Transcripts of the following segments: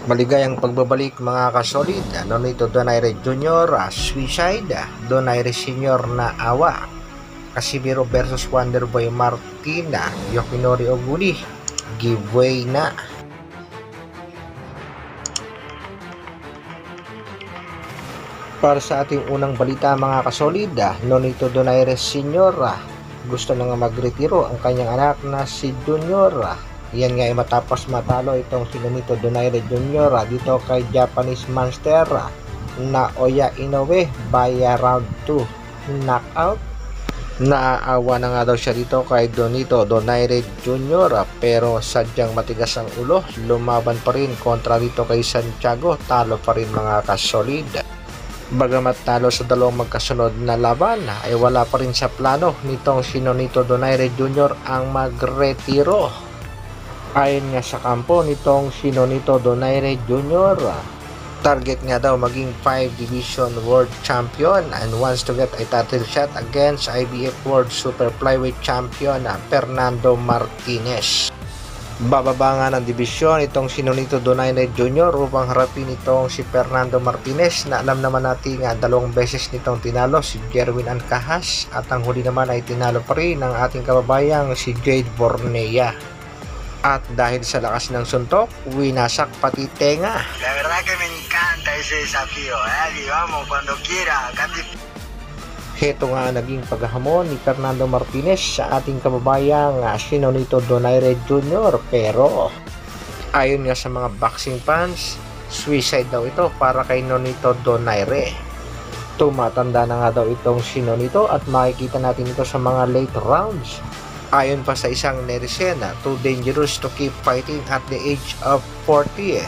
Maligayang pagbabalik mga kasolid. Nonito Donaire Jr. Suicide, Donaire Senior na awa. Casimiro versus Wonderboy Martina, Yokinori Oguni, giveaway na. Para sa ating unang balita mga kasolid, Nonito Donaire Senior gusto na nga magretiro ang kanyang anak na si Junior. Yan nga ay matapos matalo itong si Nonito Donaire Jr. dito kay Japanese Monster na Oya Inoue by round 2 knockout. Naaawa na nga daw siya dito kay Nonito Donaire Jr. pero sadyang matigas ang ulo, lumaban pa rin kontra dito kay Santiago, talo pa rin mga kasolid. Bagamat talo sa dalawang magkasunod na laban ay wala pa rin sa plano nitong si Nonito Donaire Jr. ang magretiro. Ayon nga sa kampo nitong si Nonito Donaire Jr., target nga daw maging 5 Division World Champion and wants to get a title shot against IBF World Super Flyweight Champion Fernando Martinez. Bababa nga ng dibisyon itong si Nonito Donaire Jr. upang harapin itong si Fernando Martinez na alam naman natin nga 2 beses nitong tinalo si Jerwin Ancajas at ang huli naman ay tinalo pa rin ng ating kababayang si Jade Bornea. At dahil sa lakas ng suntok, winasak pati tenga. La verdad que me encanta ese desafío, y vamos cuando quiera. Heto nga naging paghahamon ni Fernando Martinez sa ating kababayang si Nonito Donaire Jr. Pero ayon nga sa mga boxing fans, suicide daw ito para kay Nonito Donaire. Tumatanda na nga daw itong si Nonito at makikita natin ito sa mga late rounds. Ayon pa sa isang netizen, too dangerous to keep fighting at the age of 40.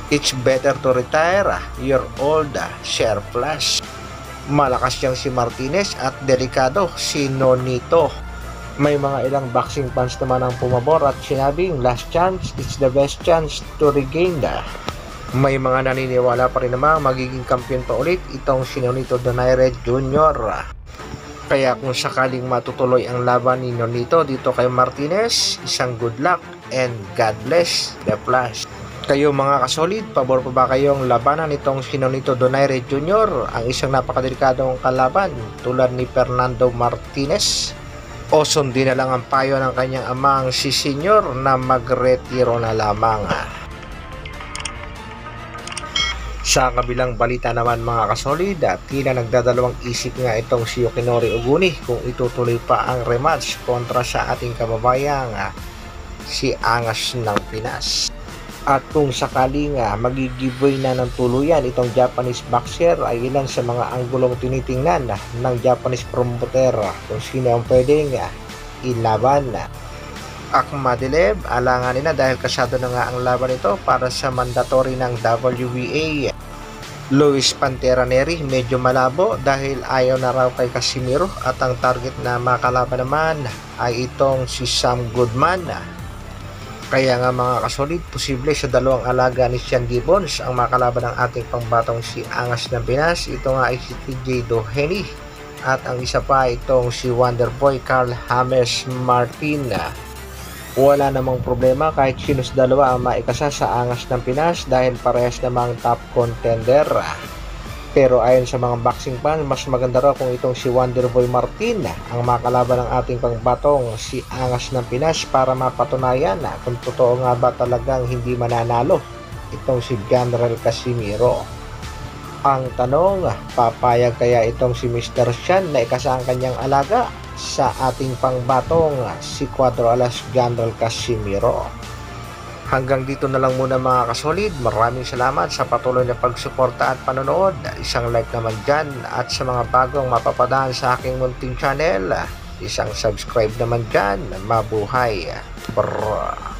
It's better to retire, you're old, share plus. Malakas yang si Martinez at delikado si Nonito. May mga ilang boxing fans naman ang pumabor at sinabing last chance, it's the best chance to regain that. May mga naniniwala pa rin namang magiging kampiyon pa ulit itong si Nonito Donaire Jr. Kaya kung sakaling matutuloy ang laban ni Nonito dito kay Martinez, isang good luck and God bless the plus. Kayo mga kasolid, pabor pa ba kayong labanan nitong si Nonito Donaire Jr., ang isang napakadelikadong kalaban tulad ni Fernando Martinez? O sundin na lang ang payo ng kanyang amang si Senior na magretiro na lamang? Sa kabilang balita naman mga kasolid, tila nagdadalawang isip nga itong si Yokinori Oguni kung itutuloy pa ang rematch kontra sa ating kababayang si Angas ng Pinas. At kung sakali nga magigiveaway na ng tuluyan itong Japanese boxer ay ilan sa mga anggulong tinitingnan ng Japanese promoter kung sino ang pwedeng ilaban. Akhmadiliev, alanganin na dahil kasado na nga ang laban ito para sa mandatory ng WBA. Luis Pantera Neri, medyo malabo dahil ayaw na raw kay Casimiro at ang target na makalaban naman ay itong si Sam Goodman. Kaya nga mga kasolid, posible sa dalawang alaga ni Sean Gibbons ang makalaban ng ating pangbatong si Angas ng Pinas. Ito nga ay si TJ Doheny at ang isa pa itong si Wonderboy Carl James Martin. Wala namang problema kahit sino sa dalawa ang maikasa sa Angas ng Pinas dahil parehas namang top contender. Pero ayon sa mga boxing fans, mas maganda raw kung itong si Wonderboy Martin ang makalaban ng ating pangbatong si Angas ng Pinas para mapatunayan kung totoo nga ba talagang hindi mananalo itong si General Casimiro. Ang tanong, papayag kaya itong si Mr. Sean na ikasa ang kanyang alaga sa ating pangbatong si Cuadro Alas General Casimiro? Hanggang dito na lang muna mga kasolid. Maraming salamat sa patuloy na pagsuporta at panonood. Isang like naman dyan at sa mga bagong mapapadaan sa aking munting channel, isang subscribe naman dyan. Mabuhay. Brrr.